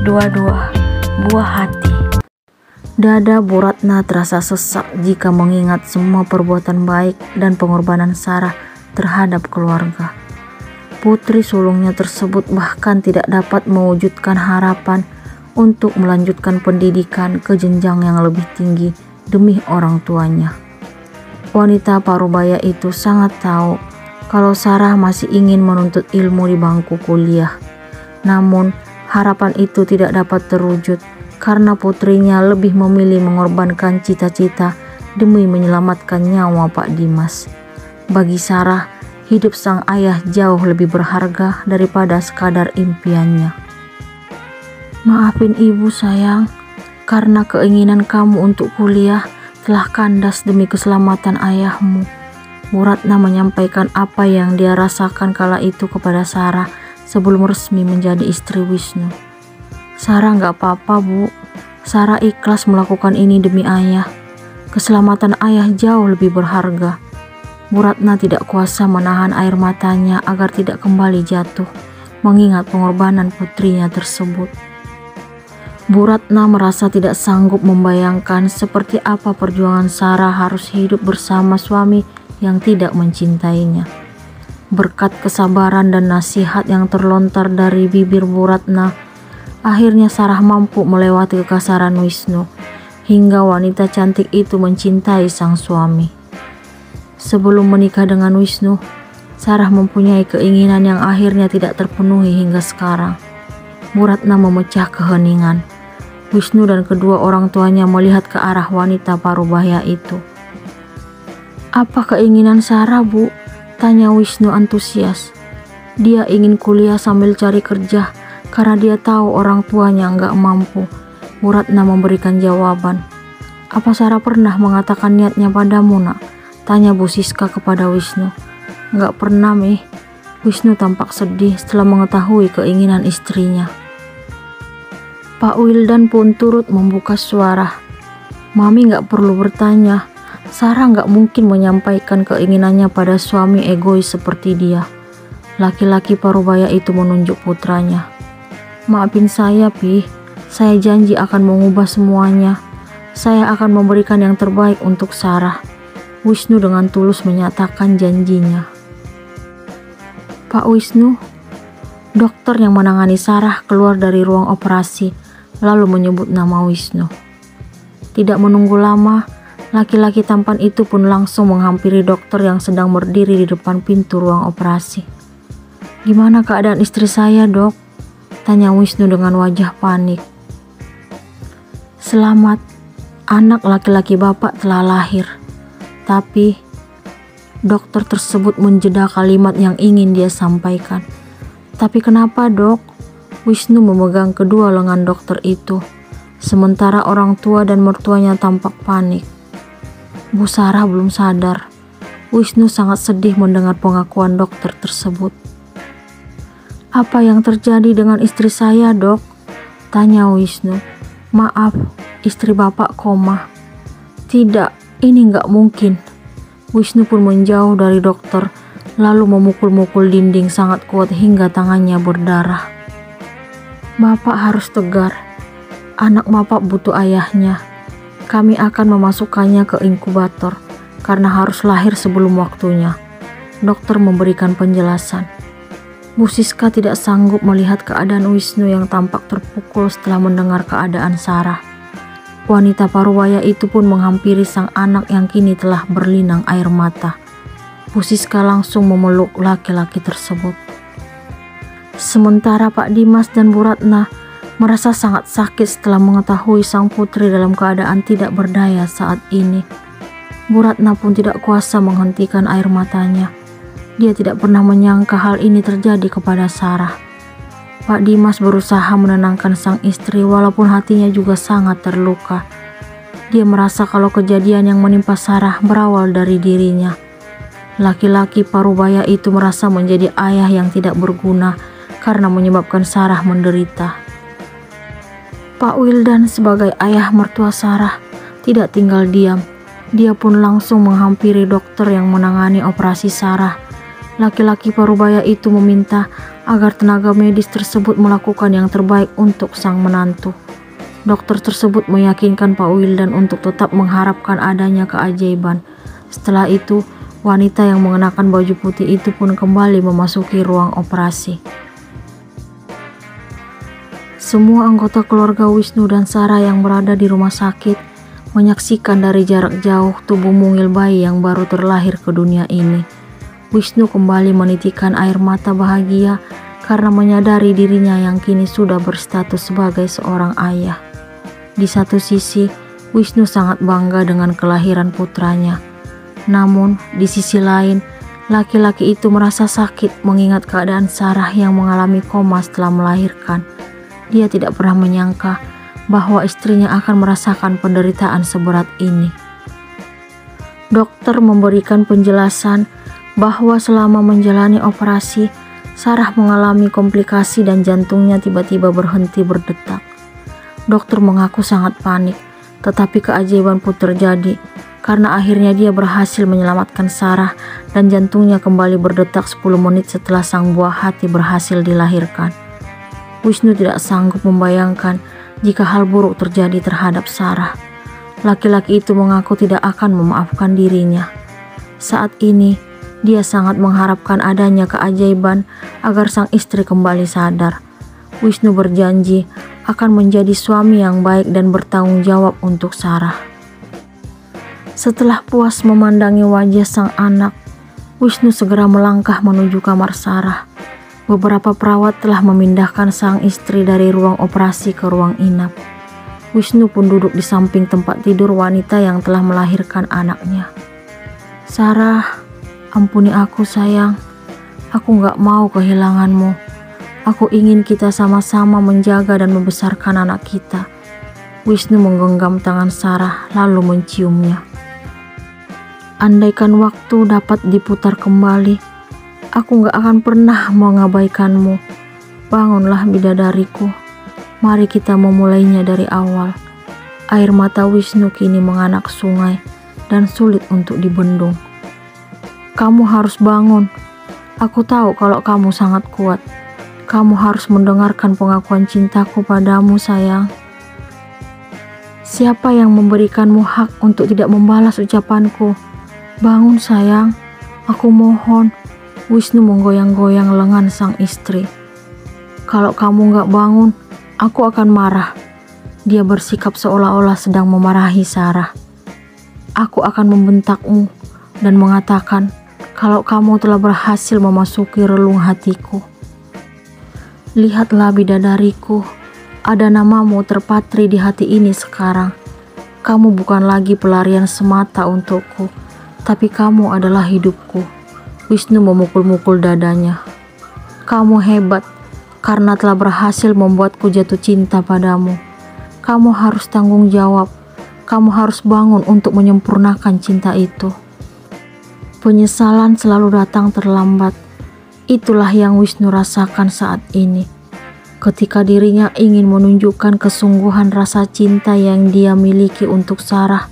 122 Buah Hati. Dada Bu Ratna terasa sesak jika mengingat semua perbuatan baik dan pengorbanan Sarah terhadap keluarga. Putri sulungnya tersebut bahkan tidak dapat mewujudkan harapan untuk melanjutkan pendidikan ke jenjang yang lebih tinggi demi orang tuanya. Wanita parubaya itu sangat tahu kalau Sarah masih ingin menuntut ilmu di bangku kuliah. Namun, harapan itu tidak dapat terwujud karena putrinya lebih memilih mengorbankan cita-cita demi menyelamatkan nyawa Pak Dimas. Bagi Sarah, hidup sang ayah jauh lebih berharga daripada sekadar impiannya. Maafin ibu sayang, karena keinginan kamu untuk kuliah telah kandas demi keselamatan ayahmu. Bu Ratna menyampaikan apa yang dia rasakan kala itu kepada Sarah sebelum resmi menjadi istri Wisnu. Sarah nggak apa-apa Bu, Sarah ikhlas melakukan ini demi ayah. Keselamatan ayah jauh lebih berharga. Bu Ratna tidak kuasa menahan air matanya agar tidak kembali jatuh, mengingat pengorbanan putrinya tersebut. Bu Ratna merasa tidak sanggup membayangkan seperti apa perjuangan Sarah harus hidup bersama suami yang tidak mencintainya. Berkat kesabaran dan nasihat yang terlontar dari bibir Bu Ratna, akhirnya Sarah mampu melewati kekasaran Wisnu, hingga wanita cantik itu mencintai sang suami. Sebelum menikah dengan Wisnu, Sarah mempunyai keinginan yang akhirnya tidak terpenuhi hingga sekarang. Bu Ratna memecah keheningan. Wisnu dan kedua orang tuanya melihat ke arah wanita parubaya itu. Apa keinginan Sarah, Bu? Tanya Wisnu antusias. Dia ingin kuliah sambil cari kerja karena dia tahu orang tuanya nggak mampu. Bu Ratna memberikan jawaban. Apa Sarah pernah mengatakan niatnya padamu, Nak? Tanya Bu Siska kepada Wisnu. Nggak pernah, Mih. Wisnu tampak sedih setelah mengetahui keinginan istrinya. Pak Wildan pun turut membuka suara. Mami nggak perlu bertanya. Sarah nggak mungkin menyampaikan keinginannya pada suami egois seperti dia. Laki-laki parubaya itu menunjuk putranya. Maafin saya, Pi. Saya janji akan mengubah semuanya. Saya akan memberikan yang terbaik untuk Sarah. Wisnu dengan tulus menyatakan janjinya. Pak Wisnu, dokter yang menangani Sarah keluar dari ruang operasi, lalu menyebut nama Wisnu. Tidak menunggu lama, laki-laki tampan itu pun langsung menghampiri dokter yang sedang berdiri di depan pintu ruang operasi. Gimana keadaan istri saya, Dok? Tanya Wisnu dengan wajah panik. Selamat, anak laki-laki Bapak telah lahir. Tapi, dokter tersebut menjeda kalimat yang ingin dia sampaikan. Tapi kenapa, Dok? Wisnu memegang kedua lengan dokter itu, sementara orang tua dan mertuanya tampak panik. Bu Sarah belum sadar. Wisnu sangat sedih mendengar pengakuan dokter tersebut. Apa yang terjadi dengan istri saya, Dok? Tanya Wisnu. Maaf, istri Bapak koma. Tidak, ini nggak mungkin. Wisnu pun menjauh dari dokter, lalu memukul-mukul dinding sangat kuat hingga tangannya berdarah. Bapak harus tegar. Anak Bapak butuh ayahnya. Kami akan memasukkannya ke inkubator karena harus lahir sebelum waktunya. Dokter memberikan penjelasan. Bu Siska tidak sanggup melihat keadaan Wisnu yang tampak terpukul setelah mendengar keadaan Sarah. Wanita parubaya itu pun menghampiri sang anak yang kini telah berlinang air mata. Bu Siska langsung memeluk laki-laki tersebut. Sementara Pak Dimas dan Bu Ratna merasa sangat sakit setelah mengetahui sang putri dalam keadaan tidak berdaya saat ini. Bu Ratna pun tidak kuasa menghentikan air matanya. Dia tidak pernah menyangka hal ini terjadi kepada Sarah. Pak Dimas berusaha menenangkan sang istri walaupun hatinya juga sangat terluka. Dia merasa kalau kejadian yang menimpa Sarah berawal dari dirinya. Laki-laki parubaya itu merasa menjadi ayah yang tidak berguna karena menyebabkan Sarah menderita. Pak Wildan sebagai ayah mertua Sarah tidak tinggal diam. Dia pun langsung menghampiri dokter yang menangani operasi Sarah. Laki-laki parubaya itu meminta agar tenaga medis tersebut melakukan yang terbaik untuk sang menantu. Dokter tersebut meyakinkan Pak Wildan untuk tetap mengharapkan adanya keajaiban. Setelah itu, wanita yang mengenakan baju putih itu pun kembali memasuki ruang operasi. Semua anggota keluarga Wisnu dan Sarah yang berada di rumah sakit menyaksikan dari jarak jauh tubuh mungil bayi yang baru terlahir ke dunia ini. Wisnu kembali menitikkan air mata bahagia karena menyadari dirinya yang kini sudah berstatus sebagai seorang ayah. Di satu sisi, Wisnu sangat bangga dengan kelahiran putranya. Namun, di sisi lain, laki-laki itu merasa sakit mengingat keadaan Sarah yang mengalami koma setelah melahirkan. Dia tidak pernah menyangka bahwa istrinya akan merasakan penderitaan seberat ini. Dokter memberikan penjelasan bahwa selama menjalani operasi, Sarah mengalami komplikasi dan jantungnya tiba-tiba berhenti berdetak. Dokter mengaku sangat panik, tetapi keajaiban pun terjadi karena akhirnya dia berhasil menyelamatkan Sarah dan jantungnya kembali berdetak 10 menit setelah sang buah hati berhasil dilahirkan. Wisnu tidak sanggup membayangkan jika hal buruk terjadi terhadap Sarah. Laki-laki itu mengaku tidak akan memaafkan dirinya. Saat ini, dia sangat mengharapkan adanya keajaiban agar sang istri kembali sadar. Wisnu berjanji akan menjadi suami yang baik dan bertanggung jawab untuk Sarah. Setelah puas memandangi wajah sang anak, Wisnu segera melangkah menuju kamar Sarah. Beberapa perawat telah memindahkan sang istri dari ruang operasi ke ruang inap. Wisnu pun duduk di samping tempat tidur wanita yang telah melahirkan anaknya. "Sarah, ampuni aku sayang, aku gak mau kehilanganmu. Aku ingin kita sama-sama menjaga dan membesarkan anak kita." Wisnu menggenggam tangan Sarah lalu menciumnya. "Andaikan waktu dapat diputar kembali, aku gak akan pernah mengabaikanmu. Bangunlah bidadariku, mari kita memulainya dari awal." Air mata Wisnu kini menganak sungai dan sulit untuk dibendung. "Kamu harus bangun. Aku tahu kalau kamu sangat kuat. Kamu harus mendengarkan pengakuan cintaku padamu sayang. Siapa yang memberikanmu hak untuk tidak membalas ucapanku? Bangun sayang, aku mohon." Wisnu menggoyang-goyang lengan sang istri. "Kalau kamu gak bangun, aku akan marah." Dia bersikap seolah-olah sedang memarahi Sarah. "Aku akan membentakmu dan mengatakan kalau kamu telah berhasil memasuki relung hatiku. Lihatlah bidadariku, ada namamu terpatri di hati ini sekarang. Kamu bukan lagi pelarian semata untukku, tapi kamu adalah hidupku." Wisnu memukul-mukul dadanya. "Kamu hebat karena telah berhasil membuatku jatuh cinta padamu. Kamu harus tanggung jawab. Kamu harus bangun untuk menyempurnakan cinta itu." Penyesalan selalu datang terlambat. Itulah yang Wisnu rasakan saat ini. Ketika dirinya ingin menunjukkan kesungguhan rasa cinta yang dia miliki untuk Sarah,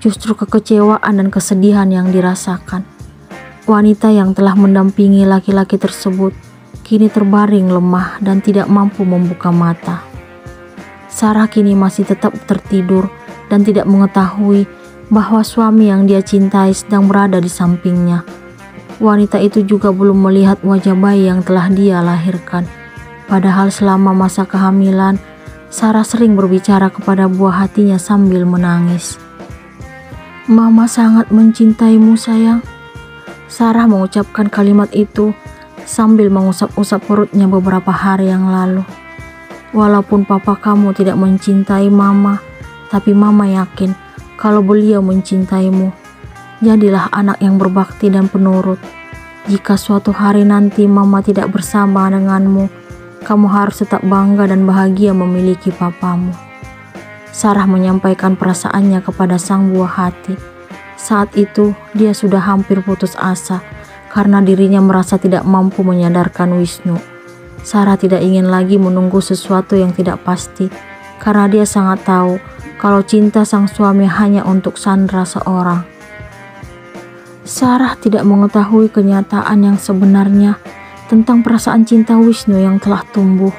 justru kekecewaan dan kesedihan yang dirasakan. Wanita yang telah mendampingi laki-laki tersebut kini terbaring lemah dan tidak mampu membuka mata. Sarah kini masih tetap tertidur dan tidak mengetahui bahwa suami yang dia cintai sedang berada di sampingnya. Wanita itu juga belum melihat wajah bayi yang telah dia lahirkan. Padahal selama masa kehamilan, Sarah sering berbicara kepada buah hatinya sambil menangis. "Mama sangat mencintaimu sayang." Sarah mengucapkan kalimat itu sambil mengusap-usap perutnya beberapa hari yang lalu. "Walaupun papa kamu tidak mencintai mama, tapi mama yakin kalau beliau mencintaimu. Jadilah anak yang berbakti dan penurut. Jika suatu hari nanti mama tidak bersama denganmu, kamu harus tetap bangga dan bahagia memiliki papamu." Sarah menyampaikan perasaannya kepada sang buah hati. Saat itu dia sudah hampir putus asa karena dirinya merasa tidak mampu menyadarkan Wisnu. Sarah tidak ingin lagi menunggu sesuatu yang tidak pasti karena dia sangat tahu kalau cinta sang suami hanya untuk Sandra seorang. Sarah tidak mengetahui kenyataan yang sebenarnya tentang perasaan cinta Wisnu yang telah tumbuh.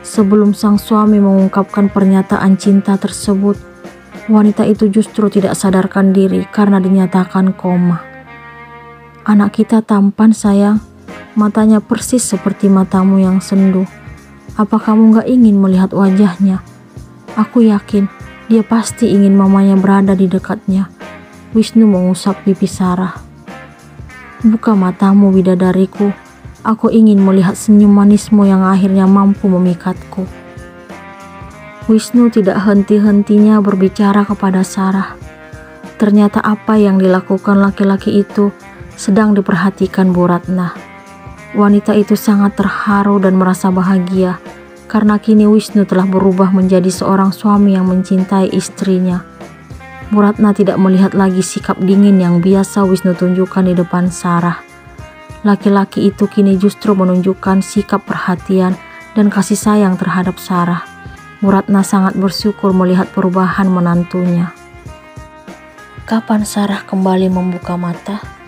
Sebelum sang suami mengungkapkan pernyataan cinta tersebut, wanita itu justru tidak sadarkan diri karena dinyatakan koma. Anak kita tampan sayang, matanya persis seperti matamu yang sendu. Apa kamu gak ingin melihat wajahnya? Aku yakin dia pasti ingin mamanya berada di dekatnya. Wisnu mengusap pipi Sarah. Buka matamu bidadariku, aku ingin melihat senyum manismu yang akhirnya mampu memikatku. Wisnu tidak henti-hentinya berbicara kepada Sarah. Ternyata apa yang dilakukan laki-laki itu sedang diperhatikan Bu Ratna. Wanita itu sangat terharu dan merasa bahagia karena kini Wisnu telah berubah menjadi seorang suami yang mencintai istrinya. Bu Ratna tidak melihat lagi sikap dingin yang biasa Wisnu tunjukkan di depan Sarah. Laki-laki itu kini justru menunjukkan sikap perhatian dan kasih sayang terhadap Sarah. Bu Ratna sangat bersyukur melihat perubahan menantunya. Kapan Sarah kembali membuka mata?